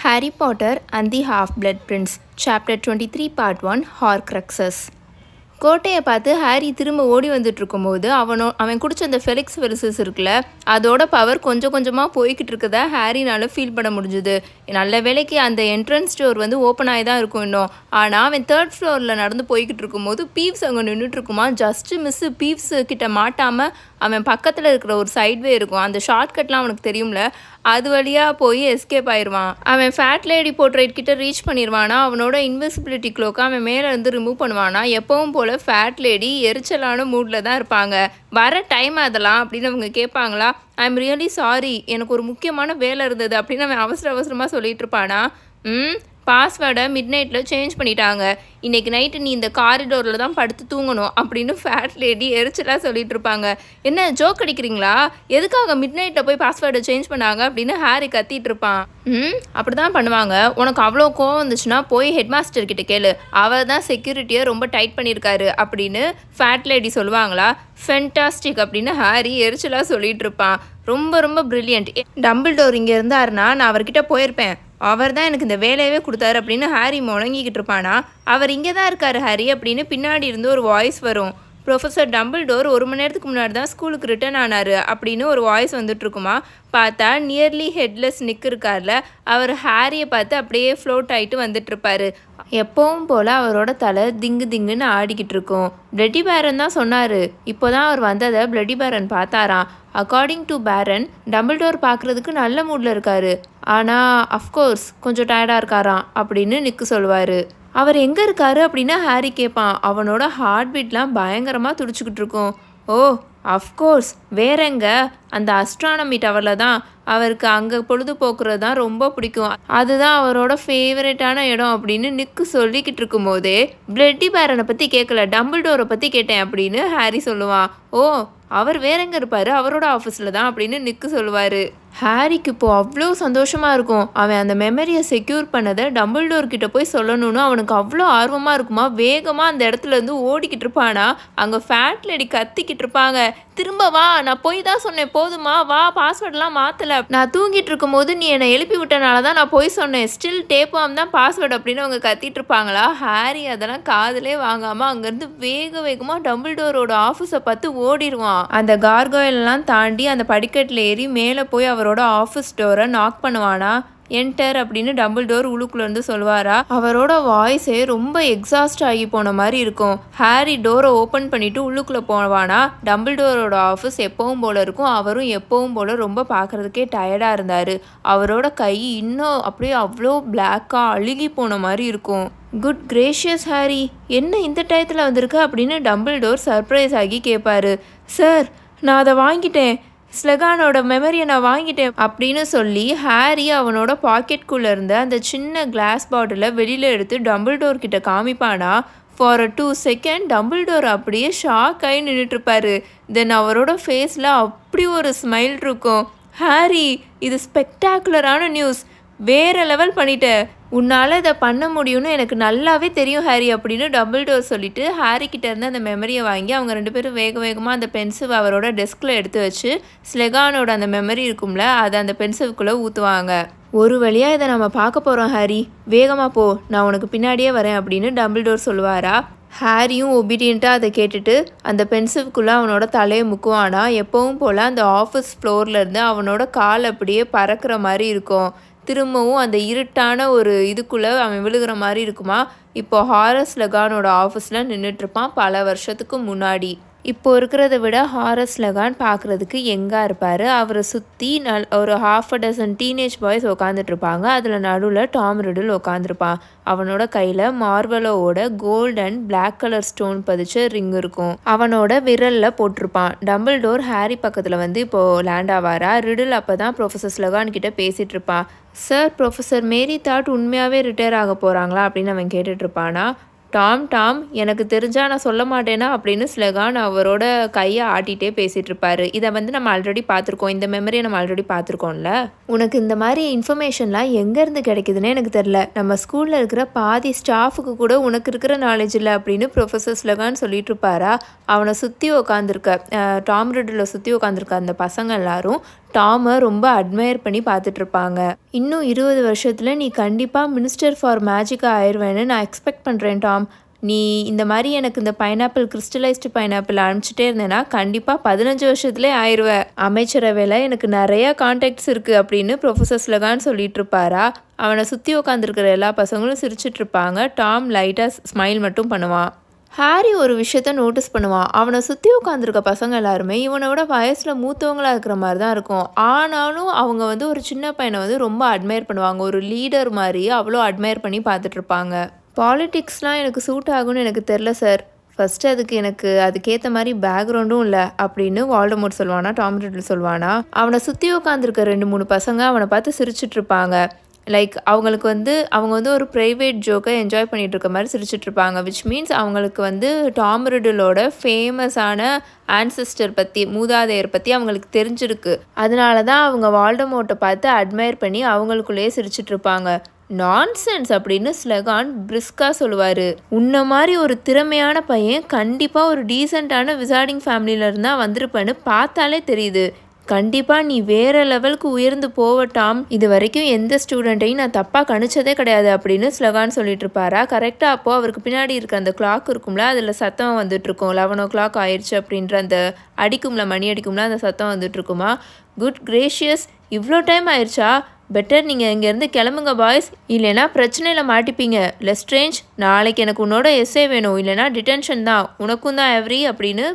Harry Potter and the Half-Blood Prince, Chapter 23, Part 1, Horcruxes. கோட்டையை பார்த்து Harry திரும்ப ஓடி வந்துட்டு இருக்கும்போது அவன் குடிச்ச அந்த ஃபெலிக்ஸ் வெரிசஸ் இருக்குல்ல, அதோட பவர் கொஞ்சம் கொஞ்சமாக போய்கிட்டு இருக்கதா ஹாரினால ஃபீல் பண்ண முடிஞ்சுது. நல்ல வேலைக்கு அந்த என்ட்ரன்ஸ் டோர் ஓப்பன் ஆகி தான் இருக்கும் இன்னும். ஆனால் அவன் 3rd ஃப்ளோரில் நடந்து போய்கிட்டு இருக்கும்போது பீவ்ஸ் அங்கே நின்றுட்டு இருக்குமா. ஜஸ்ட்டு மிஸ்ஸு பீவ்ஸ் கிட்ட மாட்டாமல் அவன் பக்கத்தில் இருக்கிற ஒரு சைட்வே இருக்கும், அந்த ஷார்ட்கட்லாம் அவனுக்கு தெரியும்ல, அது வழியாக போய் எஸ்கேப் ஆயிடுவான். அவன் ஃபேட் லேடி போர்ட்ரேட் கிட்ட ரீச் பண்ணிடுவானா. அவனோட இன்விசிபிலிட்டி க்ளோக்கை அவன் மேலே இருந்து ரிமூவ் பண்ணுவானா. எப்பவும் போல் ஃபேட் லேடி எரிச்சலான மூடில் தான் இருப்பாங்க. வர டைம் அதெல்லாம் அப்படின்னு அவங்க கேட்பாங்களா. ஐ எம் ரியலி சாரி, எனக்கு ஒரு முக்கியமான வேலை இருந்தது அப்படின்னு அவன் அவசரமாக சொல்லிட்டு இருப்பானா. பாஸ்வேர்டை மிட் நைட்டில் சேஞ்ச் பண்ணிட்டாங்க, இன்றைக்கி நைட்டு நீ இந்த காரிடோரில் தான் படுத்து தூங்கணும் அப்படின்னு ஃபேட் லேடி எரிச்சலாக சொல்லிட்டு இருப்பாங்க. என்ன ஜோக் அடிக்கிறீங்களா, எதுக்காக மிட் நைட்டில் போய் பாஸ்வேர்டை சேஞ்ச் பண்ணாங்க அப்படின்னு ஹாரி கத்திட்டு இருப்பான். அப்படி தான் பண்ணுவாங்க, உனக்கு அவ்வளோ கோவம் வந்துச்சுன்னா போய் ஹெட் மாஸ்டர் கிட்ட கேளு, அவர் தான் செக்யூரிட்டியை ரொம்ப டைட் பண்ணியிருக்காரு அப்படின்னு ஃபேட் லேடி சொல்லுவாங்களா. ஃபென்டாஸ்டிக் அப்படின்னு ஹாரி எரிச்சலாக சொல்லிட்டு இருப்பான். ரொம்ப பிரில்லியன்ட், டம்பிள்டோர் இங்கே இருந்தாருன்னா நான் அவர்கிட்ட போயிருப்பேன், அவர் தான் எனக்கு இந்த வேலையவே கொடுத்தாரு அப்படின்னு ஹாரி முழங்கிக்கிட்டு இருப்பானா. அவர் இங்கே தான் இருக்காரு ஹாரி அப்படின்னு பின்னாடி இருந்து ஒரு வாய்ஸ் வரும். ப்ரொஃபஸர் டம்பிள்டோர் 1 மணி நேரத்துக்கு முன்னாடி தான் ஸ்கூலுக்கு ரிட்டர்ன் ஆனார் அப்படின்னு ஒரு வாய்ஸ் வந்துட்டுருக்குமா. பார்த்தா நியர்லி ஹெட்லெஸ் நிக் இருக்கார்ல, அவர் ஹாரியை பார்த்து அப்படியே ஃப்ளோட் ஆகிட்டு வந்துட்டுருப்பாரு. எப்பவும் போல் அவரோட தலை திங்குன்னு ஆடிக்கிட்டு இருக்கும். பிளட்டி பேரன் தான் சொன்னார், இப்போ தான் அவர் வந்ததை பிளட்டி பேரன் பார்த்தாராம். அக்கார்டிங் டு பேரன், டம்பிள்டோர் பார்க்குறதுக்கு நல்ல மூடில் இருக்கார், ஆனால் அஃப்கோர்ஸ் கொஞ்சம் டயர்டாக இருக்காராம் அப்படின்னு நிக்கு சொல்லுவார். அவர் எங்கே இருக்காரு அப்படின்னு ஹாரி கேட்பான். அவனோட ஹார்ட் பீட்லாம் பயங்கரமாக துடிச்சிக்கிட்டு இருக்கும். ஓ அஃப்கோர்ஸ், வேற எங்க, அந்த அஸ்ட்ரானமி டவரில் தான். அவருக்கு அங்கே பொழுதுபோக்குறது தான் ரொம்ப பிடிக்கும், அதுதான் அவரோட ஃபேவரட்டான இடம் அப்படின்னு நிக்கு சொல்லிக்கிட்டு இருக்கும்போதே பிளட்டி பேரனை பற்றி கேட்கல, டம்பிள்டோரை பற்றி கேட்டேன் அப்படின்னு ஹாரி சொல்லுவான். ஓ அவர் வேற எங்கே இருப்பார், அவரோட ஆஃபீஸில் தான் அப்படின்னு நிக்கு சொல்லுவார். ஹாரிக்கு இப்போது அவ்வளோ சந்தோஷமாக இருக்கும். அவன் அந்த மெமரியை செக்யூர் பண்ணதை டம்பிள்டோர் கிட்ட போய் சொல்லணும்னு அவனுக்கு அவ்வளோ ஆர்வமாக இருக்குமா. வேகமாக அந்த இடத்துலேருந்து ஓடிக்கிட்டு இருப்பானா. அங்கே ஃபேட் லேடி கத்திக்கிட்டு இருப்பாங்க, திரும்ப வா, நான் போய் தான் சொன்னேன், போதுமா வா, பாஸ்வேர்டெலாம் மாற்றலை, நான் தூங்கிட்டு இருக்கும்போது நீ என்னை எழுப்பி விட்டனால தான் நான் போய் சொன்னேன், ஸ்டில் டேப்பாம் தான் பாஸ்வேர்டு அப்படின்னு அவங்க கத்திட்டு இருப்பாங்களா. ஹாரி அதெல்லாம் காதலே வாங்காமல் அங்கேருந்து வேகமாக டம்பிள்டோரோட ஆஃபீஸை பார்த்து ஓடிடுவான். அந்த கார்கோயிலெலாம் தாண்டி அந்த படிக்கட்டில் ஏறி மேலே போய் அவரோட ஆஃபீஸ் டோரை நாக் பண்ணுவானா. என்டர் அப்படின்னு டம்பிள்டோர் உள்ளுக்குள்ளேருந்து சொல்லுவாரா. அவரோட வாய்ஸே ரொம்ப எக்ஸாஸ்ட் ஆகி போன மாதிரி இருக்கும். ஹாரி டோரை ஓப்பன் பண்ணிவிட்டு உள்ளுக்குள்ளே போவானா. டம்பிள்டோரோட ஆஃபீஸ் எப்பவும் போல் இருக்கும். அவரும் எப்பவும் போல் ரொம்ப பார்க்குறதுக்கே டயர்டாக இருந்தார். அவரோட கை இன்னும் அப்படியே அவ்வளோ பிளாக்காக அழுகி போன மாதிரி இருக்கும். குட் கிரேஷியஸ் ஹாரி, என்ன இந்த டயத்தில் வந்திருக்கு அப்படின்னு டம்பிள்டோர் சர்ப்ரைஸ் ஆகி கேட்பாரு. சார் நான் அதை வாங்கிட்டேன், ஸ்லெகானோட மெமரியை நான் வாங்கிட்டேன் அப்படின்னு சொல்லி ஹாரி அவனோட பாக்கெட்குள்ளே இருந்த அந்த சின்ன கிளாஸ் பாட்டிலை வெளியில் எடுத்து டம்பிள்டோர் கிட்ட காமிப்பானா. ஃபார் அ 2 செகண்ட் டம்பிள்டோர் அப்படியே ஷாக் ஆகி நின்றுட்டுருப்பாரு. தென் அவரோட ஃபேஸில் அப்படி ஒரு ஸ்மைல் இருக்கும். ஹாரி, இது ஸ்பெக்டாகுலரான நியூஸ், வேறு லெவல் பண்ணிட்ட, உன்னால் இதை பண்ண முடியும்னு எனக்கு நல்லாவே தெரியும் ஹாரி அப்படின்னு டம்பிள்டோர் சொல்லிவிட்டு ஹாரி கிட்ட இருந்து அந்த மெமரியை வாங்கி அவங்க 2 பேரும் வேகமாக அந்த பென்சில் அவரோட டெஸ்கில் எடுத்து வச்சு ஸ்லெகானோட அந்த மெமரி இருக்கும்ல, அதை அந்த பென்சிலுக்குள்ளே ஊற்றுவாங்க. ஒரு வழியாக இதை நம்ம பார்க்க போகிறோம் ஹாரி, வேகமாக போ, நான் உனக்கு பின்னாடியே வரேன் அப்படின்னு டம்பிள்டோர் சொல்லுவாரா. ஹாரியும் ஒபீடியண்ட்டாக அதை கேட்டுட்டு அந்த பென்சிலுக்குள்ளே அவனோட தலையை முக்குவானா. எப்பவும் போல் அந்த ஆஃபீஸ் ஃப்ளோர்லேருந்து அவனோட கால் அப்படியே பறக்கிற மாதிரி இருக்கும். திரும்பவும் அந்த இருட்டான ஒரு இதுக்குள்ளே அவன் விழுகிற மாதிரி இருக்குமா. இப்போ ஹாரஸ் லெகானோட ஆஃபீஸில் நின்றுட்டுருப்பான் பல வருஷத்துக்கு முன்னாடி. இப்போ இருக்கிறத விட ஹாரஸ் லெகான் பார்க்குறதுக்கு எங்கே இருப்பார். அவரை சுற்றி ஒரு 1/2 டீனேஜ் பாய்ஸ் உட்காந்துட்ருப்பாங்க. அதில் நடுவில் டாம் ரிடில் உட்காந்துருப்பான். அவனோட கையில் மார்வலோட gold and black colour stone பதிச்ச ரிங் இருக்கும், அவனோட விரலில் போட்டிருப்பான். டம்பிள்டோர் ஹாரி பக்கத்தில் இப்போது லேண்ட் ஆவாரா. ரிடில் அப்போ தான் ப்ரொஃபஸர் ஸ்லெகான் கிட்ட பேசிகிட்டு இருப்பான். சார், ப்ரொஃபஸர் மேரி தாட் உண்மையாகவே ரிட்டையர் ஆக போகிறாங்களா அப்படின்னு அவன் கேட்டுட்ருப்பானா. டாம் எனக்கு தெரிஞ்சால் நான் சொல்ல மாட்டேனா அப்படின்னு ஸ்லெகான் அவரோட கையை ஆட்டிகிட்டே பேசிகிட்டு இருப்பாரு. இதை நம்ம ஆல்ரெடி பார்த்துருக்கோம், இந்த மெமரியை நம்ம ஆல்ரெடி பார்த்துருக்கோம்ல. உனக்கு இந்த மாதிரி இன்ஃபர்மேஷன்லாம் எங்கேருந்து கிடைக்குதுன்னு எனக்கு தெரில, நம்ம ஸ்கூலில் இருக்கிற பாதி ஸ்டாஃபுக்கு கூட உனக்கு இருக்கிற நாலேஜ் இல்லை அப்படின்னு ப்ரொஃபஸர் ஸ்லெகான் சொல்லிட்டு இருப்பாரா. அவனை சுற்றி உட்காந்துருக்க டாம் ரிடில் சுற்றி உட்காந்துருக்க அந்த பசங்க எல்லாரும் டாமை ரொம்ப அட்மையர் பண்ணி பார்த்துட்ருப்பாங்க. இன்னும் 20 வருஷத்தில் நீ கண்டிப்பாக மினிஸ்டர் ஃபார் மேஜிக்காக ஆயிடுவேன்னு நான் எக்ஸ்பெக்ட் பண்ணுறேன் டாம். நீ இந்த மாதிரி எனக்கு இந்த பைனாப்பிள் கிறிஸ்டலைஸ்டு பைனாப்பிள் அனுப்பிச்சிட்டே இருந்தேன்னா கண்டிப்பாக 15 வருஷத்துலேயே ஆயிடுவேன். அமைச்சரவையில் எனக்கு நிறையா கான்டாக்ட்ஸ் இருக்குது அப்படின்னு ப்ரொஃபஸர் ஸ்லகான் சொல்லிட்டு இருப்பாரா. அவனை சுற்றி உட்காந்துருக்கிற எல்லா பசங்களும் சிரிச்சிட்டு இருப்பாங்க. டாம் லைட்டாக ஸ்மைல் மட்டும் பண்ணுவான். ஹாரி ஒரு விஷயத்த நோட்டீஸ் பண்ணுவான். அவனை சுற்றி உட்காந்துருக்க பசங்க எல்லாருமே இவனோட வயசில் மூத்தவங்களாக இருக்கிற மாதிரி தான் இருக்கும். ஆனாலும் அவங்க ஒரு சின்ன பையனை ரொம்ப அட்மையர் பண்ணுவாங்க. ஒரு லீடர் மாதிரி அவ்வளோ அட்மையர் பண்ணி பார்த்துட்ருப்பாங்க. பாலிட்டிக்ஸ்லாம் எனக்கு சூட் ஆகும்னு எனக்கு தெரில சார். ஃபஸ்ட்டு அதுக்கேற்ற மாதிரி பேக்ரவுண்டும் இல்லை அப்படின்னு வால்டமோர்ட் சொல்லுவானா. டாம் ரிடில் சொல்லுவானா. அவனை சுற்றி உட்காந்துருக்க 2-3 பசங்க அவனை பார்த்து சிரிச்சிட்ருப்பாங்க. லைக் அவங்க ஒரு ப்ரைவேட் ஜோக்கை என்ஜாய் பண்ணிகிட்டு இருக்க மாதிரி சிரிச்சிட்ருப்பாங்க. விச் மீன்ஸ் அவங்களுக்கு டாம் ரிடிலோட ஃபேமஸான ஆன்செஸ்டர் பற்றி, மூதாதையர் பற்றி அவங்களுக்கு தெரிஞ்சிருக்கு. அதனால தான் அவங்க வால்டமோர்ட்டை பார்த்து அட்மையர் பண்ணி அவங்களுக்குள்ளேயே சிரிச்சிட்ருப்பாங்க. நான்சென்ஸ் அப்படின்னு ஸ்லகான் பிரிஸ்காக சொல்லுவார். உன்ன மாதிரி ஒரு திறமையான பையன் கண்டிப்பாக ஒரு டீசெண்டான விசார்டிங் ஃபேமிலியில் இருந்தால் வந்திருப்பேன்னு பார்த்தாலே தெரியுது. கண்டிப்பாக நீ வேறு லெவலுக்கு உயர்ந்து போவட்டாம். இது வரைக்கும் எந்த ஸ்டூடெண்ட்டையும் நான் தப்பாக கணிச்சதே கிடையாது அப்படின்னு ஸ்லகான் சொல்லிட்டு இருப்பாரா. கரெக்டாக அப்போது அவருக்கு பின்னாடி இருக்க அந்த கிளாக் இருக்கும்ல, அதில் சத்தம் வந்துட்டுருக்கும். 11 o'clock ஆயிடுச்சு அப்படின்ற அந்த மணி அடிக்கும்ல, அந்த சத்தம் வந்துட்டுருக்குமா. குட் கிரேஷியஸ், இவ்வளோ டைம் ஆயிடுச்சா? பெட்டர் நீங்கள் இங்கேருந்து கிளம்புங்க பாய்ஸ், இல்லைனா பிரச்சனையில் மாட்டிப்பீங்க. லெஸ்ட்ரேஞ்ச், நாளைக்கு எனக்கு உன்னோட எஸ்ஏ வேணும், இல்லைனா டிடென்ஷன் தான், உனக்கும் தான் எவ்ரி அப்படின்னு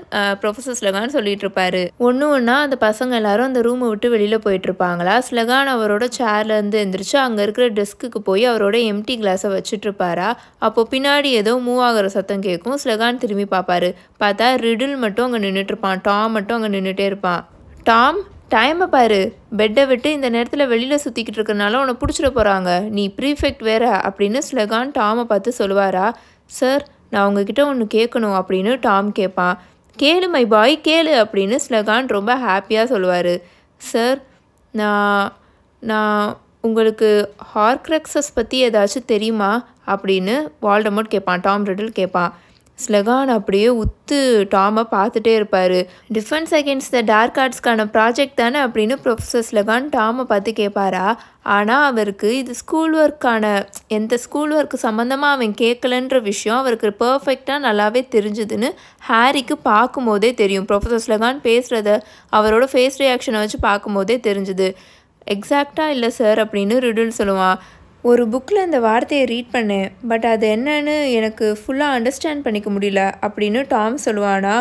ப்ரொஃபஸர் ஸ்லகான் சொல்லிட்டு இருப்பாரு. ஒன்றா அந்த பசங்க எல்லாரும் அந்த ரூமை விட்டு வெளியில் போயிட்டுருப்பாங்களா. ஸ்லகான் அவரோட சேர்லேருந்து எழுந்திரிச்சு அங்கே இருக்கிற டெஸ்க்குக்கு போய் அவரோட எம்டி கிளாஸை வச்சுட்ருப்பாரா. அப்போது பின்னாடி ஏதோ மூவ் ஆகிற சத்தம் கேட்கும். ஸ்லகான் திரும்பி பார்ப்பாரு. பார்த்தா ரிடில் மட்டும் அங்கே நின்றுட்டுருப்பான். டாம் மட்டும் அங்கே நின்றுட்டே இருப்பான். டாம், டைமை பாரு, பெட்டை விட்டு இந்த நேரத்தில் வெளியில் சுற்றிக்கிட்டு இருக்கனால உன்னை பிடிச்சிட போகிறாங்க, நீ ப்ரீஃபெக்ட் வேற அப்படின்னு ஸ்லகான் டாமை பார்த்து சொல்லுவாரா. சார், நான் உங்ககிட்ட ஒன்று கேட்கணும் அப்படின்னு டாம் கேட்பான். கேளு மை பாய், கேளு அப்படின்னு ஸ்லகான் ரொம்ப ஹாப்பியாக சொல்லுவார். சார், நான் உங்களுக்கு ஹார்க்ரக்ஸஸ் பற்றி ஏதாச்சும் தெரியுமா அப்படின்னு வால்டமோர்ட் கேட்பான். டாம் ரிடில் கேட்பான். ஸ்லகான் அப்படியே உத்து டாமை பார்த்துட்டே இருப்பார். டிஃபென்ஸ் அகேன்ஸ்ட் த டார்க் ஆர்ட்ஸ்க்கான ப்ராஜெக்ட் தானே அப்படின்னு ப்ரொஃபஸர் ஸ்லகான் டாமை பார்த்து கேட்பாரா. ஆனால் அவருக்கு இது ஸ்கூல் ஒர்க்கு சம்மந்தமாக அவன் கேட்கலன்ற விஷயம் அவருக்கு பர்ஃபெக்டாக நல்லாவே தெரிஞ்சுதுன்னு ஹாரிக்கு பார்க்கும்போதே தெரியும். ப்ரொஃபஸர் ஸ்லகான் பேசுகிறத அவரோட ஃபேஸ் ரியாக்ஷனை வச்சு பார்க்கும்போதே தெரிஞ்சுது. எக்ஸாக்டாக இல்லை சார் அப்படின்னு ரிடில் சொல்லுவான். ஒரு புக்கில் இந்த வார்த்தையை ரீட் பண்ணேன், பட் அது என்னன்னு எனக்கு ஃபுல்லாக அண்டர்ஸ்டாண்ட் பண்ணிக்க முடியல அப்படின்னு டாம் சொல்லுவானா.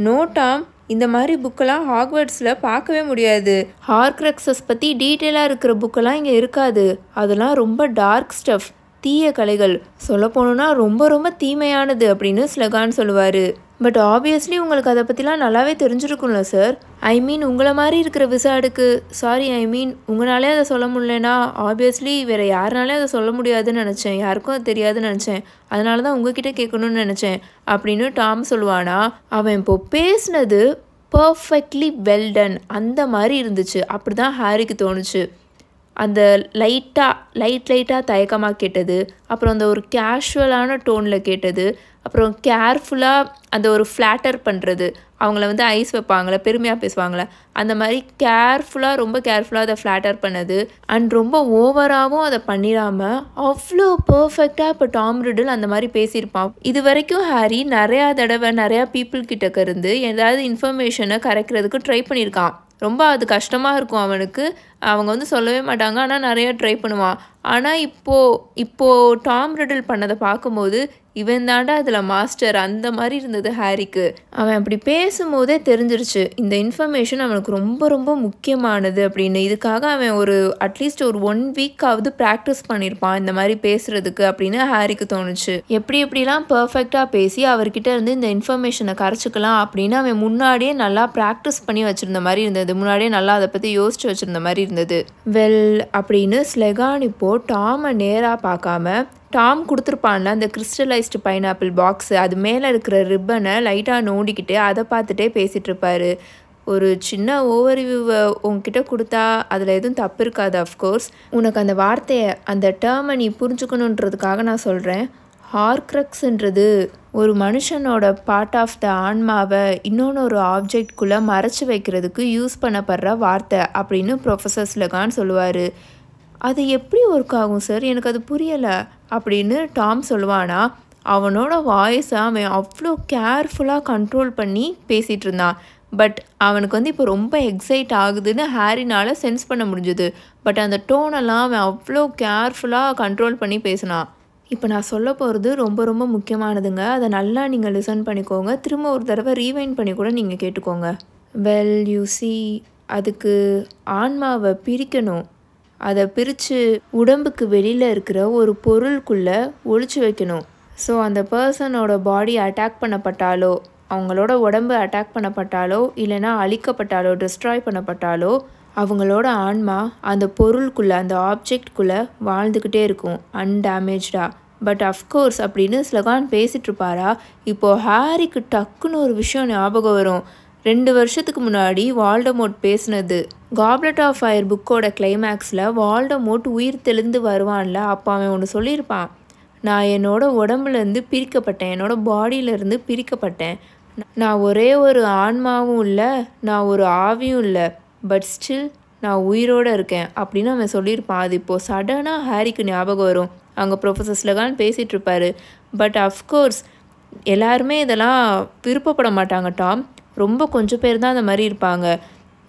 நோ டாம், இந்த மாதிரி புக்கெல்லாம் ஹாக்வர்ட்ஸில் பார்க்கவே முடியாது. ஹார்க்ரக்ஸஸ் பற்றி டீட்டெயிலாக இருக்கிற புக்கெல்லாம் இங்கே இருக்காது. அதெல்லாம் ரொம்ப டார்க் ஸ்டஃப், தீய கலைகள், சொல்ல போனோன்னா ரொம்ப ரொம்ப தீமையானது அப்படின்னு ஸ்லகான் சொல்லுவார். பட் ஆப்வியஸ்லி உங்களுக்கு அதை பற்றிலாம் நல்லாவே தெரிஞ்சிருக்கும்ல சார். உங்களை மாதிரி இருக்கிற விசார்டுக்கு, உங்களாலே அதை சொல்ல முடியலனா ஆப்வியஸ்லி வேறு யாருனாலே அதை சொல்ல முடியாதுன்னு நினச்சேன், யாருக்கும் அது தெரியாதுன்னு நினச்சேன், அதனால தான் உங்ககிட்ட கேட்கணும்னு நினச்சேன் அப்படின்னு டாம் சொல்லுவானா. அவன் இப்போ பேசினது பர்ஃபெக்ட்லி வெல் டன் அந்த மாதிரி இருந்துச்சு. அப்படி தான் ஹாரிக்கு தோணுச்சு. அந்த லைட்டாக தயக்கமாக கேட்டது, அப்புறம் அந்த ஒரு கேஷுவலான டோனில் கேட்டது, அப்புறம் கேர்ஃபுல்லாக அந்த ஒரு ஃப்ளாட்டர் பண்ணுறது, அவங்கள ஐஸ் வைப்பாங்களே, பெருமையாக பேசுவாங்களே, அந்த மாதிரி ரொம்ப கேர்ஃபுல்லாக அதை ஃப்ளாட்டர் பண்ணது. அண்ட் ரொம்ப ஓவராகவும் அதை பண்ணிடாமல் அவ்வளோ பர்ஃபெக்டாக இப்போ டாம் ரிடில் அந்த மாதிரி பேசியிருப்பான். இது வரைக்கும் ஹாரி நிறையா தடவை நிறையா பீப்புள் கிட்டக்க இருந்து ஏதாவது இன்ஃபர்மேஷனை கரைக்கிறதுக்கு ட்ரை பண்ணியிருக்கான். ரொம்ப அது கஷ்டமாக இருக்கும் அவனுக்கு. அவங்க சொல்லவே மாட்டாங்க, ஆனால் நிறையா ட்ரை பண்ணுவான். ஆனால் இப்போது டாம் ரிடில் பண்ணதை பார்க்கும்போது இவன் தாண்டா அதில் மாஸ்டர் அந்த மாதிரி இருந்தது ஹாரிக்கு. அவன் அப்படி பேசும்போதே தெரிஞ்சிருச்சு இந்த இன்ஃபர்மேஷன் அவனுக்கு ரொம்ப ரொம்ப முக்கியமானது அப்படின்னு. இதுக்காக அவன் அட்லீஸ்ட் ஒரு 1 வீக்காவது ப்ராக்டிஸ் பண்ணியிருப்பான் இந்த மாதிரி பேசுகிறதுக்கு அப்படின்னு ஹாரிக்கு தோணுச்சு. எப்படிலாம் பர்ஃபெக்டாக பேசி அவர்கிட்ட இருந்து இந்த இன்ஃபர்மேஷனை கரைச்சிக்கலாம் அப்படின்னு அவன் முன்னாடியே நல்லா ப்ராக்டிஸ் பண்ணி வச்சுருந்த மாதிரி இருந்தது. முன்னாடியே நல்லா அதை பற்றி யோசிச்சு வச்சுருந்த மாதிரி இருந்தது. வெல் அப்படின்னு ஸ்லெகான் இப்போது டாமை நேராக பார்க்காம, டாம் கொடுத்துருப்பான்ல அந்த கிறிஸ்டலைஸ்டு பைனாப்பிள் பாக்ஸு, அது மேலே இருக்கிற ரிப்பனை லைட்டாக நோண்டிக்கிட்டு அதை பார்த்துட்டே பேசிகிட்டு இருப்பார். ஒரு சின்ன ஓவர்வியூவை உங்ககிட்ட கொடுத்தா அதில் எதுவும் தப்பு இருக்காது. அஃப்கோர்ஸ் உனக்கு அந்த வார்த்தையை, அந்த டேர்மை நீ புரிஞ்சுக்கணுன்றதுக்காக நான் சொல்கிறேன். ஹார்க்ரக்ஸ்ன்றது ஒரு மனுஷனோட பார்ட் ஆஃப் த ஆன்மாவை இன்னொன்று ஒரு ஆப்ஜெக்ட்குள்ளே மறைச்சி வைக்கிறதுக்கு யூஸ் பண்ணப்படுற வார்த்தை அப்படின்னு ப்ரொஃபஸர் ஸ்லெகான் சொல்லுவார். அது எப்படி ஒர்க் ஆகும் சார், எனக்கு அது புரியலை அப்படின்னு டாம் சொல்லுவானா. அவனோட வாய்ஸை அவன் அவ்வளோ கேர்ஃபுல்லாக கண்ட்ரோல் பண்ணி பேசிகிட்டு இருந்தான். பட் அவனுக்கு இப்போ ரொம்ப எக்ஸைட் ஆகுதுன்னு ஹாரினால் சென்ஸ் பண்ண முடிஞ்சுது. பட் அந்த டோனெல்லாம் அவன் அவ்வளோ கேர்ஃபுல்லாக கண்ட்ரோல் பண்ணி பேசினான். இப்போ நான் சொல்ல போகிறது ரொம்ப ரொம்ப முக்கியமானதுங்க. அதை நல்லா நீங்கள் லிசன் பண்ணிக்கோங்க. திரும்ப ஒரு தடவை ரீவைண்ட் பண்ணி கூட நீங்கள் கேட்டுக்கோங்க. வெல் யூ சி, அதுக்கு ஆன்மாவை பிரிக்கணும். அதை பிரித்து உடம்புக்கு வெளியில் இருக்கிற ஒரு பொருளுக்குள்ளே ஒளிச்சு வைக்கணும். ஸோ அந்த பர்சனோட பாடி அட்டாக் பண்ணப்பட்டாலோ, அவங்களோட உடம்பு அட்டாக் பண்ணப்பட்டாலோ, இல்லைனா அழிக்கப்பட்டாலோ, டிஸ்ட்ராய் பண்ணப்பட்டாலோ, அவங்களோட ஆன்மா அந்த பொருளுக்குள்ளே, அந்த ஆப்ஜெக்ட்குள்ளே வாழ்ந்துக்கிட்டே இருக்கும் அன்டேமேஜாக. பட் அஃப்கோர்ஸ் அப்படின்னு ஸ்லெகான் பேசிகிட்ருப்பாரா. இப்போது ஹாரிக்கு டக்குன்னு ஒரு விஷயம் ஞாபகம் வரும். 2 வருஷத்துக்கு முன்னாடி வால்டமோர்ட் பேசினது. காப்லெட் ஆஃப் ஃபயர் புக்கோட கிளைமேக்ஸில் வால்டமோர்ட் உயிர் தெளிந்து வருவான்ல, அப்போ அவன் ஒன்று சொல்லியிருப்பான். நான் என்னோட உடம்புலேருந்து பிரிக்கப்பட்டேன், என்னோட பாடியிலேருந்து பிரிக்கப்பட்டேன். நான் ஒரே ஒரு ஆன்மாவும் இல்லை, நான் ஒரு ஆவியும் இல்லை, பட் ஸ்டில் நான் உயிரோடு இருக்கேன் அப்படின்னு அவன் சொல்லியிருப்பான். அது இப்போது சடனாக ஹாரிக்கு ஞாபகம் வரும். அங்கே ப்ரொஃபஸர் ஸ்லெகான் பேசிகிட்ருப்பாரு. பட் அஃப்கோர்ஸ் எல்லாருமே இதெல்லாம் விருப்பப்பட மாட்டாங்க டாம். ரொம்ப கொஞ்சம் பேர் தான் அந்த மாதிரி இருப்பாங்க.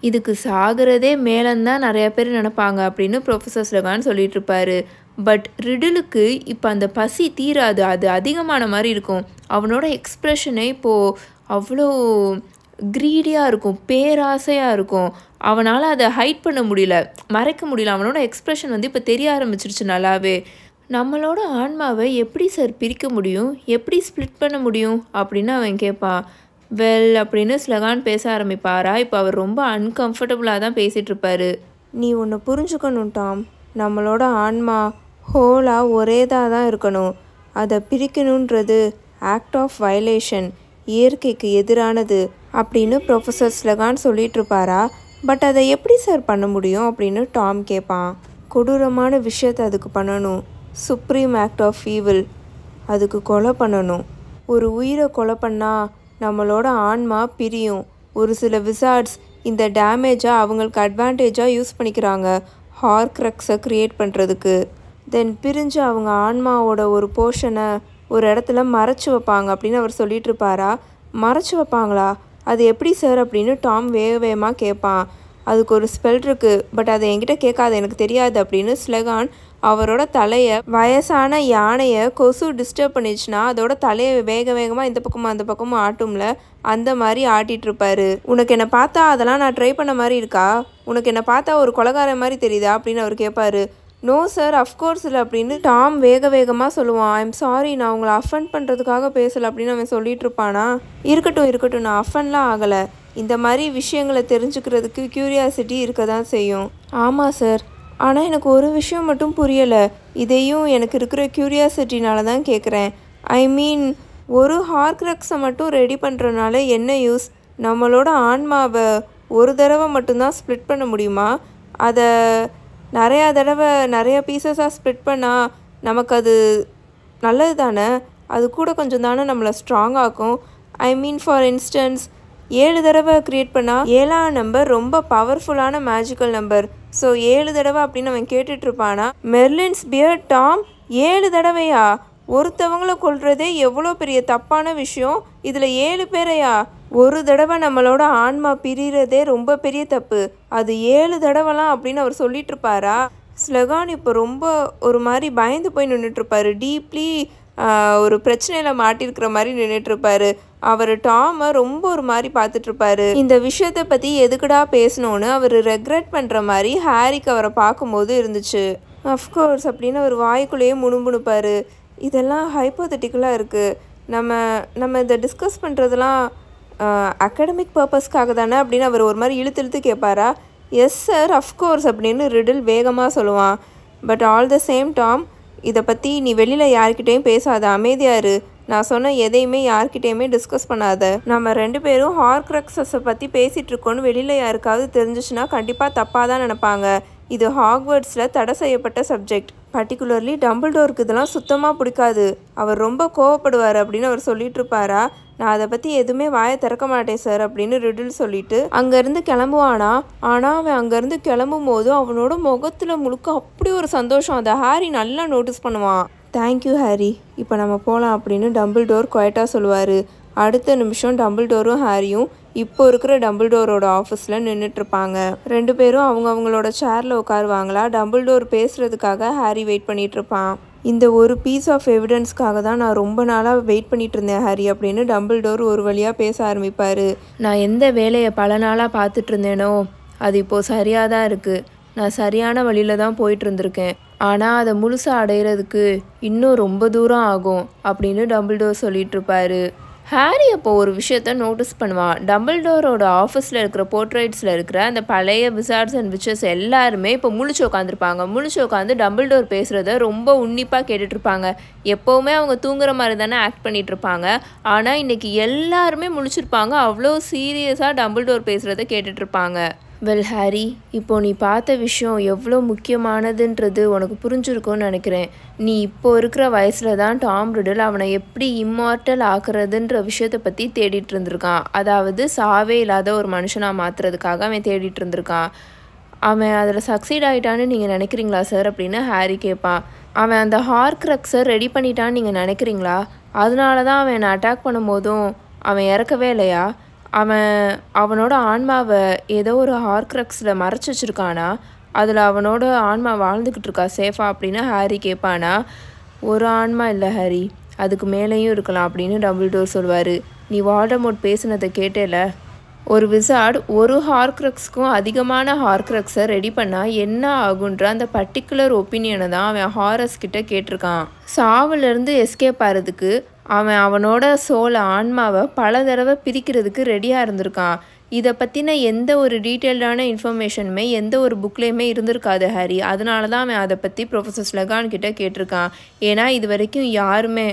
இதுக்கு சாகிறதே மேலந்தான் நிறைய பேர் நினைப்பாங்க அப்படின்னு ப்ரொஃபஸர் ஸ்லெகான் சொல்லிகிட்ருப்பாரு. பட் ரிடிலுக்கு இப்போ அந்த பசி தீராது, அது அதிகமான மாதிரி இருக்கும். அவனோட எக்ஸ்ப்ரெஷனே இப்போது அவ்வளோ க்ரீடியாக இருக்கும், பேராசையாக இருக்கும். அவனால் அதை ஹைட் பண்ண முடியல, மறைக்க முடியல. அவனோட எக்ஸ்ப்ரெஷன் இப்போ தெரிய ஆரம்பிச்சிருச்சு நல்லாவே. நம்மளோட ஆன்மாவை எப்படி சார் பிரிக்க முடியும், எப்படி ஸ்ப்ளிட் பண்ண முடியும் அப்படின்னு அவன் கேட்பான். வெல் அப்படின்னு ஸ்லெகான் பேச ஆரம்பிப்பாரா. இப்போ அவர் ரொம்ப அன்கம்ஃபர்டபுளாக தான் பேசிகிட்ருப்பாரு. நீ ஒன்று புரிஞ்சுக்கணும் டாம், நம்மளோட ஆன்மா ஹோலாக ஒரேதாக தான் இருக்கணும். அதை பிரிக்கணுன்றது ஆக்ட் ஆஃப் வயலேஷன், இயற்கைக்கு எதிரானது அப்படின்னு ப்ரொஃபஸர் ஸ்லெகான் சொல்லிகிட்ருப்பாரா. பட் அதை எப்படி சார் பண்ண முடியும் அப்படின்னு டாம் கேட்பான். கொடூரமான விஷயத்தை அதுக்கு பண்ணணும். சுப்ரீம் ஆக்ட் ஆஃப் ஈவில், அதுக்கு கொலை பண்ணணும். ஒரு உயிரை கொலை பண்ணால் நம்மளோட ஆன்மா பிரியும். ஒரு சில விசார்ட்ஸ் இந்த டேமேஜாக அவங்களுக்கு அட்வான்டேஜாக யூஸ் பண்ணிக்கிறாங்க ஹார்க்ரக்ஸை க்ரியேட் பண்ணுறதுக்கு. தென் பிரிஞ்சு அவங்க ஆன்மாவோட ஒரு போர்ஷனை ஒரு இடத்துல மறைச்சி வைப்பாங்க அப்படின்னு அவர் சொல்லிகிட்ருப்பாரா. மறைச்சி வைப்பாங்களா, அது எப்படி சார் அப்படின்னு டாம் வேகமாக கேட்பான். அதுக்கு ஒரு ஸ்பெல் இருக்குது, பட் அதை என்கிட்ட கேட்காது, எனக்கு தெரியாது அப்படின்னு ஸ்லெகான் அவரோட தலையை, வயசான யானையை கொசு டிஸ்டர்ப் பண்ணிச்சுன்னா அதோட தலையை வேகமாக இந்த பக்கமும் அந்த பக்கமும் ஆட்டும்ல, அந்த மாதிரி ஆட்டிகிட்ருப்பாரு. உனக்கு என்னை பார்த்தா அதெல்லாம் நான் ட்ரை பண்ண மாதிரி இருக்கா, உனக்கு என்னை பார்த்தா ஒரு கொலைகார மாதிரி தெரியுதா அப்படின்னு அவர் கேட்பாரு. நோ சார், அஃப்கோர்ஸ் இல்லை அப்படின்னு டாம் வேகமாக சொல்லுவான். ஐம் சாரி, நான் உங்களை அஃபண்ட் பண்ணுறதுக்காக பேசலை அப்படின்னு அவன் சொல்லிட்டு இருப்பானா. இருக்கட்டும், நான் அஃபன்லாம் ஆகலை. இந்த மாதிரி விஷயங்களை தெரிஞ்சுக்கிறதுக்கு க்யூரியாசிட்டி இருக்க தான் செய்யும். ஆமாம் சார், ஆனால் எனக்கு ஒரு விஷயம் மட்டும் புரியலை. இதையும் எனக்கு இருக்கிற க்யூரியாசிட்டினால தான் கேட்குறேன். ஐ மீன், ஒரு ஹார்க்ரக்ஸை மட்டும் ரெடி பண்ணுறதுனால என்ன யூஸ்? நம்மளோட ஆன்மாவை ஒரு தடவை மட்டும்தான் ஸ்ப்ளிட் பண்ண முடியுமா? அதை நிறையா தடவை நிறைய பீசஸாக ஸ்ப்ளிட் பண்ணால் நமக்கு அது நல்லது தானே? அது கூட கொஞ்சம் தானே நம்மளை ஸ்ட்ராங் ஆக்கும். ஐ மீன் ஃபார் இன்ஸ்டன்ஸ் 7 தடவை க்ரியேட் பண்ணால் 7ஆம் நம்பர் ரொம்ப பவர்ஃபுல்லான மேஜிக்கல் நம்பர். ஸோ 7 தடவை அப்படின்னு அவன் கேட்டுட்ருப்பானா. மெர்லின்ஸ் பியர்ட் டாம், 7 தடவையா? ஒருத்தவங்களை கொல்றதே எவ்வளோ பெரிய தப்பான விஷயம், இதில் 7 பேரையா? ஒரு தடவை நம்மளோட ஆன்மா பிரிகிறதே ரொம்ப பெரிய தப்பு, அது 7 தடவைலாம் அப்படின்னு அவர் சொல்லிகிட்ருப்பாரா. ஸ்லெகான் இப்போ ரொம்ப ஒரு மாதிரி பயந்து போய் நின்றுட்டுருப்பாரு. டீப்லி ஒரு பிரச்சனையில் மாட்டிருக்கிற மாதிரி நின்றுட்டுருப்பாரு. அவர் டாமை ரொம்ப ஒரு மாதிரி பார்த்துட்ருப்பாரு. இந்த விஷயத்தை பற்றி எதுக்குடா பேசணுன்னு அவர் ரெக்ரெட் பண்ணுற மாதிரி ஹாரிக்கு அவரை பார்க்கும்போது இருந்துச்சு. அஃப்கோர்ஸ் அப்படின்னு அவர் வாய்க்குள்ளேயே முணுமுணுப்பார். இதெல்லாம் ஹைப்போதெட்டிக்கலாக இருக்குது. நம்ம இதை டிஸ்கஸ் பண்ணுறதுலாம் அகாடமிக் பர்பஸ்க்காக தானே அப்படின்னு அவர் ஒரு மாதிரி இழுத்து கேட்பாரா. எஸ் சார், அஃப்கோர்ஸ் அப்படின்னு ரிடில் வேகமாக சொல்லுவான். But all the same Tom, இதை பற்றி நீ வெளியில் யார்கிட்டையும் பேசாத, அமைதியாரு. நான் சொன்ன எதையுமே யார்கிட்டையுமே டிஸ்கஸ் பண்ணாத. நம்ம 2 பேரும் ஹார்க்ரக்ஸஸை பற்றி பேசிகிட்ருக்கோன்னு வெளியில் யாருக்காவது தெரிஞ்சிச்சுன்னா கண்டிப்பாக தப்பாக தான் நினைப்பாங்க. இது ஹாக்வர்ட்ஸில் தடை செய்யப்பட்ட சப்ஜெக்ட். பர்டிகுலர்லி டம்பிள்டோருக்கு இதெல்லாம் சுத்தமாக பிடிக்காது, அவர் ரொம்ப கோவப்படுவார் அப்படின்னு அவர் சொல்லிட்டு இருப்பாரா. நான் அதை பற்றி எதுவுமே வாயை திறக்க மாட்டேன் சார் அப்படின்னு ரிடில் சொல்லிட்டு அங்கேருந்து கிளம்புவானா. ஆனால் அவன் அங்கேருந்து கிளம்பும் போது அவனோட முகத்தில் முழுக்க அப்படி ஒரு சந்தோஷம். அதை ஹாரி நல்லா நோட்டீஸ் பண்ணுவான். தேங்க்யூ ஹாரி, இப்போ நம்ம போகலாம் அப்படின்னு டம்பிள்டோர் குவைட்டாக சொல்லுவார். அடுத்த நிமிஷம் டம்பிள்டோரும் ஹாரியும் இப்போ இருக்கிற டம்பிள்டோரோட ஆஃபீஸில் நின்றுட்டுருப்பாங்க. 2 பேரும் அவங்களோட சேரில் உட்காருவாங்களா. டம்பிள்டோர் பேசுகிறதுக்காக ஹாரி வெயிட் பண்ணிகிட்ருப்பான். இந்த ஒரு பீஸ் ஆஃப் எவிடன்ஸ்க்காக தான் நான் ரொம்ப நாளாக வெயிட் பண்ணிகிட்டு இருந்தேன் ஹாரி அப்படின்னு டம்பிள்டோர் ஒரு வழியாக பேச ஆரம்பிப்பார். நான் எந்த வேலையை பல நாளாக பார்த்துட்டு இருந்தேனோ அது இப்போது சரியாக தான் இருக்குது. நான் சரியான வழியில் தான் போயிட்டு இருந்திருக்கேன். ஆனால் அதை முழுசாக அடையிறதுக்கு இன்னும் ரொம்ப தூரம் ஆகும் அப்படின்னு டம்பிள்டோர் சொல்லிட்டு இருப்பாரு. ஹாரி அப்போ ஒரு விஷயத்த நோட்டீஸ் பண்ணுவான். டம்பிள்டோரோட ஆஃபீஸில் இருக்கிற போர்ட்ரைட்ஸில் இருக்கிற அந்த பழைய விசார்ட்ஸ் அண்ட் விச்சஸ் எல்லாருமே இப்போ முழிச்சு உட்காந்துருப்பாங்க. முழிச்சு உட்காந்து டம்பிள்டோர் பேசுகிறத ரொம்ப உன்னிப்பாக கேட்டுட்ருப்பாங்க. எப்போவுமே அவங்க தூங்குற மாதிரி தானே ஆக்ட் பண்ணிகிட்ருப்பாங்க. ஆனால் இன்றைக்கி எல்லாருமே முழிச்சிருப்பாங்க. அவ்வளோ சீரியஸாக டம்பிள்டோர் பேசுகிறத கேட்டுட்ருப்பாங்க. வெல் ஹாரி, இப்போ நீ பார்த்த விஷயம் எவ்வளோ முக்கியமானதுன்றது உனக்கு புரிஞ்சிருக்கும்னு நினைக்கிறேன். நீ இப்போ இருக்கிற வயசில் தான் டாம் ரிடில் அவனை எப்படி இம்மார்ட்டல் ஆக்குறதுன்ற விஷயத்தை பற்றி தேடிட்டு இருந்திருக்கான். அதாவது சாவே இல்லாத ஒரு மனுஷனாக மாற்றுறதுக்காக அவன் தேடிட்டு இருந்திருக்கான். அவன் அதில் சக்சீட் ஆகிட்டான்னு நீங்கள் நினைக்கிறீங்களா சார் அப்படின்னு ஹாரி கேட்பான். அவன் அந்த ஹார்க்ரக்ஸை ரெடி பண்ணிட்டான்னு நீங்கள் நினைக்கிறீங்களா? அதனால தான் அவன் என்னை அட்டாக் பண்ணும்போதும் அவன் இறக்கவே இல்லையா? அவனோட ஆன்மாவை ஏதோ ஒரு ஹார்க்ரக்ஸில் மறைச்சி வச்சுருக்கானா? அதில் அவனோட ஆன்மா வாழ்ந்துக்கிட்டு இருக்கா சேஃபா அப்படின்னு ஹாரி கேட்பானா. ஒரு ஆன்மா இல்லை ஹாரி, அதுக்கு மேலேயும் இருக்கலாம் அப்படின்னு டம்பிள்டோர் சொல்வார். நீ வால்டமோர்ட் பேசினதை கேட்டேல, ஒரு விசார்ட் ஒரு ஹார்க்ரக்ஸ்க்கும் அதிகமான ஹார்க்ரக்ஸை ரெடி பண்ணால் என்ன ஆகுன்ற அந்த பர்டிகுலர் ஒப்பீனியனை தான் அவன் ஹாரஸ் கிட்ட கேட்டிருக்கான். சாவிலேருந்து எஸ்கேப் ஆகிறதுக்கு அவனோட சோலை ஆன்மாவை பல தடவை பிரிக்கிறதுக்கு ரெடியாக இருந்திருக்கான். இதை பற்றின எந்த ஒரு டீட்டெயில்டான இன்ஃபர்மேஷனுமே எந்த ஒரு புக்லேயுமே இருந்திருக்காது ஹாரி. அதனால தான் அவன் அதை பற்றி ப்ரொஃபஸர் ஸ்லெகான் கிட்ட கேட்டிருக்கான். ஏன்னா இது வரைக்கும் யாருமே,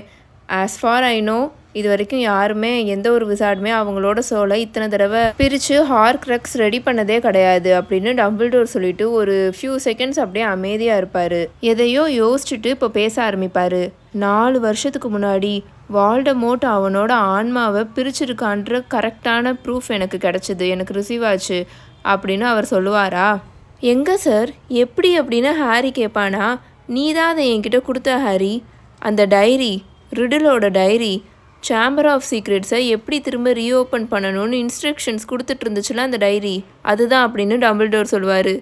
ஆஸ் ஃபார் ஐ நோ, இது வரைக்கும் யாருமே எந்த ஒரு விசார்டுமே அவங்களோட சோலை இத்தனை தடவை பிரித்து ஹார்க்ரக்ஸ் ரெடி பண்ணதே கிடையாது அப்படின்னு டம்பிள்டோர் சொல்லிட்டு ஒரு ஃபியூ செகண்ட்ஸ் அப்படியே அமைதியாக இருப்பார். எதையோ யோசிச்சுட்டு இப்போ பேச ஆரம்பிப்பார். 4 வருஷத்துக்கு முன்னாடி வால்டமோர்ட் அவனோட ஆன்மாவை பிரிச்சிருக்கான்ற கரெக்டான ப்ரூஃப் எனக்கு கிடச்சிது, எனக்கு ரிசீவ் ஆச்சு அப்படின்னு அவர் சொல்லுவாரா. எங்கே சார், எப்படி அப்படின்னு ஹாரி கேட்பானா. நீ தான் அதை என்கிட்ட கொடுத்த ஹாரி, அந்த டைரி, ரிடிலோட டைரி. சேம்பர் ஆஃப் சீக்ரெட்ஸை எப்படி திரும்ப ரீஓப்பன் பண்ணணும்னு இன்ஸ்ட்ரக்ஷன்ஸ் கொடுத்துட்டு இருந்துச்சுல அந்த டைரி, அதுதான் அப்படின்னு டம்பிள்டோர் சொல்லுவார்.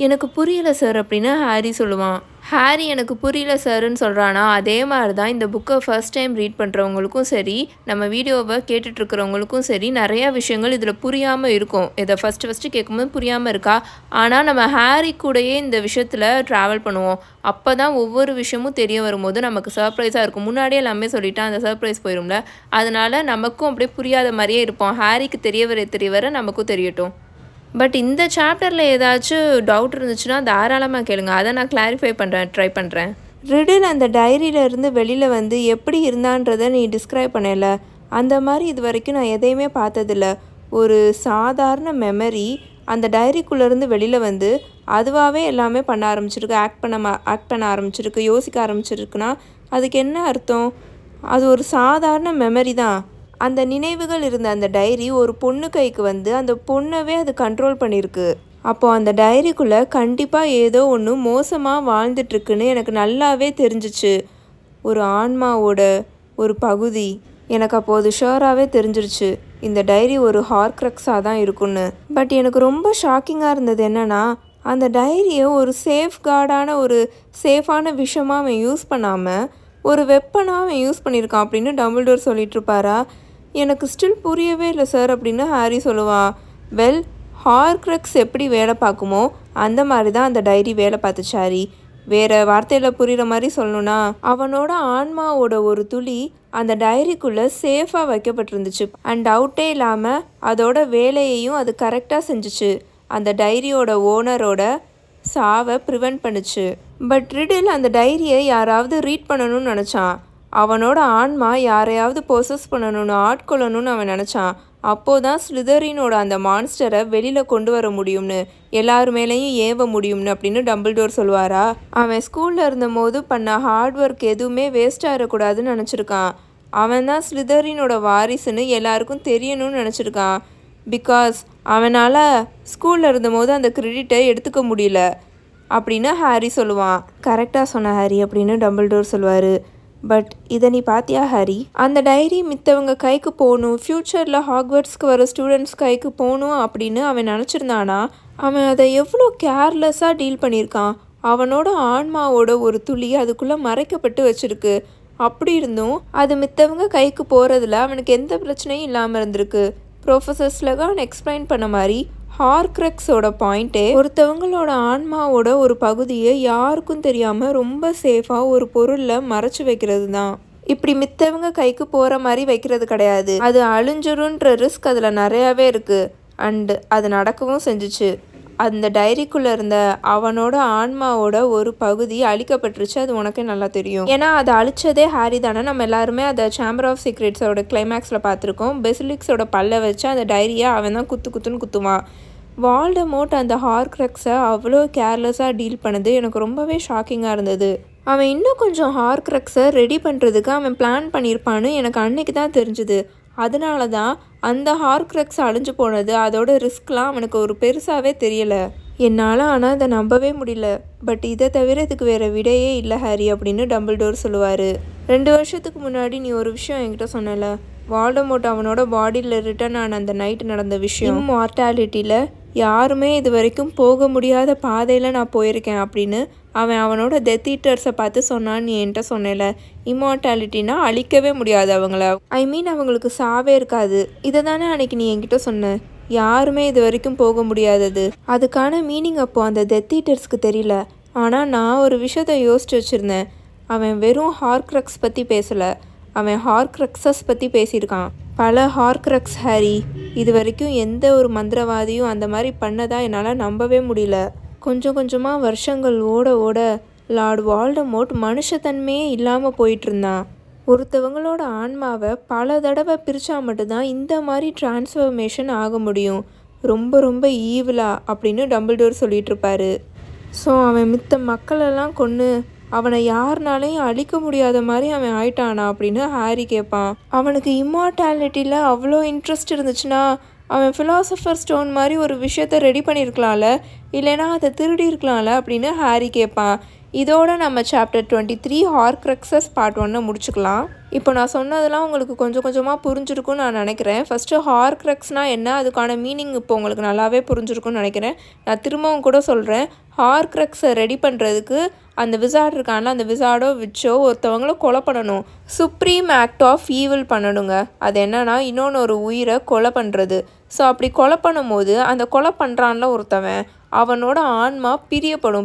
எனக்கு புரியல சார் அப்படின்னு ஹாரி சொல்லுவான். ஹாரி எனக்கு புரியல சார்ன்னு சொல்கிறானா. அதே மாதிரி தான் இந்த புக்கை ஃபர்ஸ்ட் டைம் ரீட் பண்ணுறவங்களுக்கும் சரி, நம்ம வீடியோவை கேட்டுட்ருக்கிறவங்களுக்கும் சரி, நிறையா விஷயங்கள் இதில் புரியாமல் இருக்கும். இதை ஃபஸ்ட்டு கேட்கும்போது புரியாமல் இருக்கா. ஆனால் நம்ம ஹாரி கூடயே இந்த விஷயத்தில் ட்ராவல் பண்ணுவோம். அப்போ தான் ஒவ்வொரு விஷயமும் தெரிய வரும்போது நமக்கு சர்ப்ரைஸாக இருக்கும். முன்னாடியே எல்லாமே சொல்லிவிட்டு அந்த சர்ப்ரைஸ் போயிடும்ல. அதனால் நமக்கும் அப்படியே புரியாத மாதிரியே இருப்போம். ஹாரிக்கு தெரிய வர நமக்கும் தெரியட்டும். பட் இந்த சாப்டரில் ஏதாச்சும் டவுட் இருந்துச்சுன்னா தாராளமாக கேளுங்க, அதை நான் கிளாரிஃபை ட்ரை பண்ணுறேன். ரிடில் அந்த டைரியிலேருந்து வெளியில் வந்து எப்படி இருந்தான்றதை நீ டிஸ்கிரைப் பண்ணல, அந்த மாதிரி இது வரைக்கும் நான் எதையுமே பார்த்ததில்ல. ஒரு சாதாரண மெமரி அந்த டைரிக்குள்ளேருந்து வெளியில் வந்து அதுவாகவே எல்லாமே பண்ண ஆரம்பிச்சிருக்கு, ஆக்ட் பண்ண ஆரம்பிச்சிருக்கு, யோசிக்க ஆரம்பிச்சிருக்குன்னா அதுக்கு என்ன அர்த்தம்? அது ஒரு சாதாரண மெமரி தான். அந்த நினைவுகள் இருந்த அந்த டைரி ஒரு பொண்ணு கைக்கு வந்து அந்த பொண்ணவே அது கண்ட்ரோல் பண்ணியிருக்கு. அப்போது அந்த டைரிக்குள்ளே கண்டிப்பாக ஏதோ ஒன்று மோசமாக வாழ்ந்துட்டுருக்குன்னு எனக்கு நல்லாவே தெரிஞ்சிச்சு. ஒரு ஆன்மாவோட ஒரு பகுதி எனக்கு அப்போது ஷோராகவே தெரிஞ்சிருச்சு இந்த டைரி ஒரு ஹார்க்ரக்ஸாக தான் இருக்குன்னு. பட் எனக்கு ரொம்ப ஷாக்கிங்காக இருந்தது என்னென்னா, அந்த டைரியை ஒரு ஒரு சேஃபான விஷயமாக அவன் யூஸ் பண்ணாமல் ஒரு வெப்பனாக அவன் யூஸ் பண்ணியிருக்கான் அப்படின்னு டம்பிள்டோர் சொல்லிட்டு இருப்பாரா. எனக்கு ஸ்டில் புரியவே இல்லை சார் அப்படின்னு ஹாரி சொல்லுவான். வெல், ஹார்க்ரக்ஸ் எப்படி வேலை பார்க்குமோ அந்த மாதிரி தான் அந்த டைரி வேலை பார்த்துச்சு ஹாரி. வேறு வார்த்தையில் புரிகிற மாதிரி சொல்லணுன்னா, அவனோட ஆன்மாவோட ஒரு துளி அந்த டைரிக்குள்ளே சேஃபாக வைக்கப்பட்டிருந்துச்சு. அண்ட் டவுட்டே இல்லாமல் அதோட வேலையையும் அது கரெக்டாக செஞ்சிச்சு. அந்த டைரியோட ஓனரோட சாவை ப்ரிவெண்ட் பண்ணுச்சு. பட் ரிடில் அந்த டைரியை யாராவது ரீட் பண்ணணும்னு நினச்சான். அவனோட ஆன்மா யாரையாவது பொசஸ் பண்ணணும்னு ஆட்கொள்ளணும்னு அவன் நினச்சான். அப்போ தான் ஸ்லிதரினோட அந்த மான்ஸ்டரை வெளியில் கொண்டு வர முடியும்னு, எல்லார் மேலேயும் ஏவ முடியும்னு அப்படின்னு டம்பிள்டோர் சொல்லுவாரா. அவன் ஸ்கூலில் இருந்தபோது பண்ண ஹார்ட் ஒர்க் எதுவுமே வேஸ்ட் ஆகிடக்கூடாதுன்னு நினச்சிருக்கான். அவன் தான் ஸ்லிதரினோட வாரிசுன்னு எல்லாருக்கும் தெரியணும்னு நினச்சிருக்கான். பிகாஸ் அவனால் ஸ்கூலில் இருந்தபோது அந்த கிரெடிட்டை எடுத்துக்க முடியல அப்படின்னு ஹாரி சொல்லுவான். கரெக்டாக சொன்ன ஹாரி அப்படின்னு டம்பிள்டோர் சொல்லுவார். பட் இதை நீ பார்த்தியா ஹாரி? அந்த டைரி மித்தவங்க கைக்கு போகணும், ஃப்யூச்சரில் ஹாக்வர்ட்ஸ்க்கு வர ஸ்டூடெண்ட்ஸ் கைக்கு போகணும் அப்படின்னு அவன் நினச்சிருந்தானா அவன் அதை எவ்வளோ கேர்லெஸ்ஸாக டீல் பண்ணியிருக்கான். அவனோட ஆன்மாவோட ஒரு துளி அதுக்குள்ளே மறைக்கப்பட்டு வச்சுருக்கு. அப்படி இருந்தும் அது மித்தவங்க கைக்கு போகிறதுல அவனுக்கு எந்த பிரச்சனையும் இல்லாமல் இருந்திருக்கு. ப்ரொஃபஸர் ஸ்லகான் எக்ஸ்பிளைன் பண்ண மாதிரி ஹார்க்ரக்ஸோட பாயிண்ட்டே ஒருத்தவங்களோட ஆன்மாவோட ஒரு பகுதியை யாருக்கும் தெரியாமல் ரொம்ப சேஃபாக ஒரு பொருளில் மறைச்சி வைக்கிறது தான். இப்படி மித்தவங்க கைக்கு போகிற மாதிரி வைக்கிறது கிடையாது. அது அழிஞ்சிருன்ற ரிஸ்க் அதில் நிறையாவே இருக்குது. அண்டு அது நடக்கவும் செஞ்சிச்சு. அந்த டைரிக்குள்ளே இருந்த அவனோட ஆன்மாவோட ஒரு பகுதி அழிக்கப்பட்டுருச்சு. அது உனக்கே நல்லா தெரியும். ஏன்னா அதை அழிச்சதே ஹாரி தானே. நம்ம எல்லாருமே அதை சேம்பர் ஆஃப் சீக்ரெட்ஸோட கிளைமேக்ஸில் பார்த்துருக்கோம். பெசிலிக்ஸோட பல்ல வச்சு அந்த டைரியை அவன் தான் குத்துன்னு குத்துவான். வால்டமோர்ட் அந்த ஹார்க்ரக்ஸை அவ்வளோ கேர்லெஸ்ஸாக டீல் பண்ணது எனக்கு ரொம்பவே ஷாக்கிங்காக இருந்தது. அவன் இன்னும் கொஞ்சம் ஹார்க்ரக்ஸை ரெடி பண்ணுறதுக்கு அவன் பிளான் பண்ணியிருப்பான்னு எனக்கு அன்னைக்கு தான் தெரிஞ்சுது. அதனால தான் அந்த ஹார்க்ரக்ஸ் அழிஞ்சு போனது அதோட ரிஸ்க்லாம் அவனுக்கு ஒரு பெருசாகவே தெரியலை. என்னால் ஆனால் அதை நம்பவே முடியல. பட் இதை தவிர இதுக்கு வேறு விடையே இல்லை ஹாரி அப்படின்னு டம்பிள்டோர் சொல்லுவார். 2 வருஷத்துக்கு முன்னாடி நீ ஒரு விஷயம் என்கிட்ட சொன்னல, வால்டமோர்ட் அவனோட பாடியில் ரிட்டர்ன் ஆன அந்த நைட்டு நடந்த விஷயம், மார்டாலிட்டியில் யாருமே இது வரைக்கும் போக முடியாத பாதையில் நான் போயிருக்கேன் அப்படின்னு அவனோட டெத் ஈட்டர்ஸை பார்த்து சொன்னான்னு நீ என்கிட்ட சொன்னேல. இம்மார்டாலிட்டினா அழிக்கவே முடியாது அவங்கள, அவங்களுக்கு சாவே இருக்காது. இதை தானே அன்னைக்கு நீ என்கிட்ட சொன்ன, யாருமே இது வரைக்கும் போக முடியாதது. அதுக்கான மீனிங் அப்போது அந்த டெத் ஈட்டர்ஸ்க்கு தெரியல. ஆனால் நான் ஒரு விஷயத்தை யோசிச்சு வச்சுருந்தேன். அவன் வெறும் ஹார்க்ரக்ஸ் பற்றி பேசலை, அவன் ஹார்க்ரக்ஸஸ் பற்றி பேசியிருக்கான். பல ஹார்க்ரக்ஸ் ஹாரி. இது வரைக்கும் எந்த ஒரு மந்திரவாதியும் அந்த மாதிரி பண்ணதா என்னால் நம்பவே முடியல. கொஞ்சம் கொஞ்சமாக வருஷங்கள் ஓட ஓட லார்ட் வால்டமோர்ட் மனுஷத்தன்மையே இல்லாமல் போயிட்டுருந்தான். ஒருத்தவங்களோட ஆன்மாவை பல தடவை பிரித்தா மட்டும்தான் இந்த மாதிரி டிரான்ஸ்ஃபர்மேஷன் ஆக முடியும். ரொம்ப ரொம்ப ஈவிலா அப்படின்னு டம்பிள்டோர் சொல்லிகிட்ருப்பாரு. ஸோ அவன் மித்த மக்களெல்லாம் கொன்று அவனை யாருனாலையும் அழிக்க முடியாத மாதிரி அவன் ஆயிட்டானா அப்படின்னு ஹாரி கேட்பான். அவனுக்கு இம்மார்டாலிட்டியில் அவ்வளோ இன்ட்ரெஸ்ட் இருந்துச்சுன்னா அவன் ஃபிலாசபர் ஸ்டோன் மாதிரி ஒரு விஷயத்த ரெடி பண்ணியிருக்கலாம்ல, இல்லைனா அதை திருடி இருக்கலாம்ல அப்படின்னு ஹாரி கேட்பான். இதோட நம்ம சாப்டர் 23 ஹார்க்ரக்ஸஸ் பார்ட் 1 முடிச்சுக்கலாம். இப்போ நான் சொன்னதெல்லாம் உங்களுக்கு கொஞ்சம் கொஞ்சமாக புரிஞ்சிருக்கும்னு நான் நினைக்கிறேன். ஃபஸ்ட்டு ஹார்க்ரக்ஸ்னால் என்ன, அதுக்கான மீனிங் இப்போ உங்களுக்கு நல்லாவே புரிஞ்சிருக்கும்னு நினைக்கிறேன். நான் திரும்பவும் கூட சொல்கிறேன். ஹார்க்ரக்ஸை ரெடி பண்ணுறதுக்கு அந்த விசார்ட் இருக்கான அந்த விசார்டோ விச்சோ ஒருத்தவங்கள கொலை பண்ணணும். சுப்ரீம் ஆக்ட் ஆஃப் ஈவில் பண்ணணுங்க. அது என்னன்னா இன்னொன்று ஒரு உயிரை கொலை பண்ணுறது. ஸோ அப்படி கொலை பண்ணும்போது அந்த கொலை பண்ணுறான்ல ஒருத்தவன், அவனோட ஆன்மா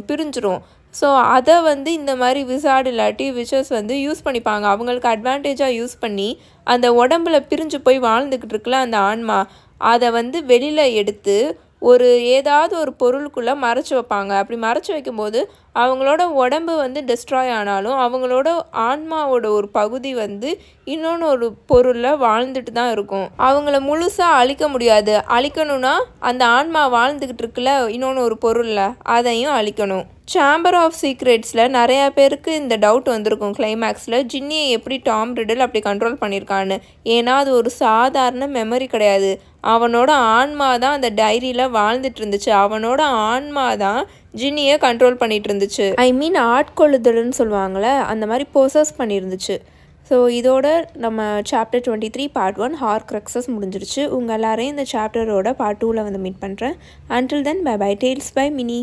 பிரிஞ்சிரும். ஸோ அதை இந்த மாதிரி விசார்டு இல்லாட்டி விச்சஸ் யூஸ் பண்ணிப்பாங்க. அவங்களுக்கு அட்வான்டேஜாக யூஸ் பண்ணி அந்த உடம்புல பிரிஞ்சு போய் வாழ்ந்துக்கிட்டு இருக்குல்ல அந்த ஆன்மா, அதை வெளியில் எடுத்து ஏதாவது ஒரு பொருளுக்குள்ளே மறைச்சி வைப்பாங்க. அப்படி மறைச்சி வைக்கும்போது அவங்களோட உடம்பு டெஸ்ட்ராய் ஆனாலும் அவங்களோட ஆன்மாவோட ஒரு பகுதி இன்னொன்று ஒரு பொருளில் வாழ்ந்துட்டு தான் இருக்கும். அவங்கள முழுசாக அழிக்க முடியாது. அழிக்கணும்னா அந்த ஆன்மா வாழ்ந்துக்கிட்டு இருக்குல்ல இன்னொன்று ஒரு பொருளில், அதையும் அழிக்கணும். சேம்பர் ஆஃப் சீக்ரெட்ஸில் நிறையா பேருக்கு இந்த டவுட் வந்திருக்கும் கிளைமேக்ஸில், ஜின்னியை எப்படி டாம் ரிடில் அப்படி கண்ட்ரோல் பண்ணியிருக்கான்னு. ஏன்னா அது ஒரு சாதாரண மெமரி கிடையாது. அவனோட ஆன்மா தான் அந்த டைரியில் வாழ்ந்துட்டு இருந்துச்சு. அவனோட ஆன்மா தான் ஜின்னியை கண்ட்ரோல் பண்ணிட்டு இருந்துச்சு. ஆட்கொள்ளுதல்னு சொல்லுவாங்களே, அந்த மாதிரி போசஸ் பண்ணியிருந்துச்சு. ஸோ இதோட நம்ம சாப்டர் 23 பார்ட் 1 ஹார்க்ரக்ஸஸ் முடிஞ்சிருச்சு. உங்கள் எல்லாரையும் இந்த சாப்டரோட பார்ட் 2ல் மீட் பண்ணுறேன். Until then bye bye tales by mini.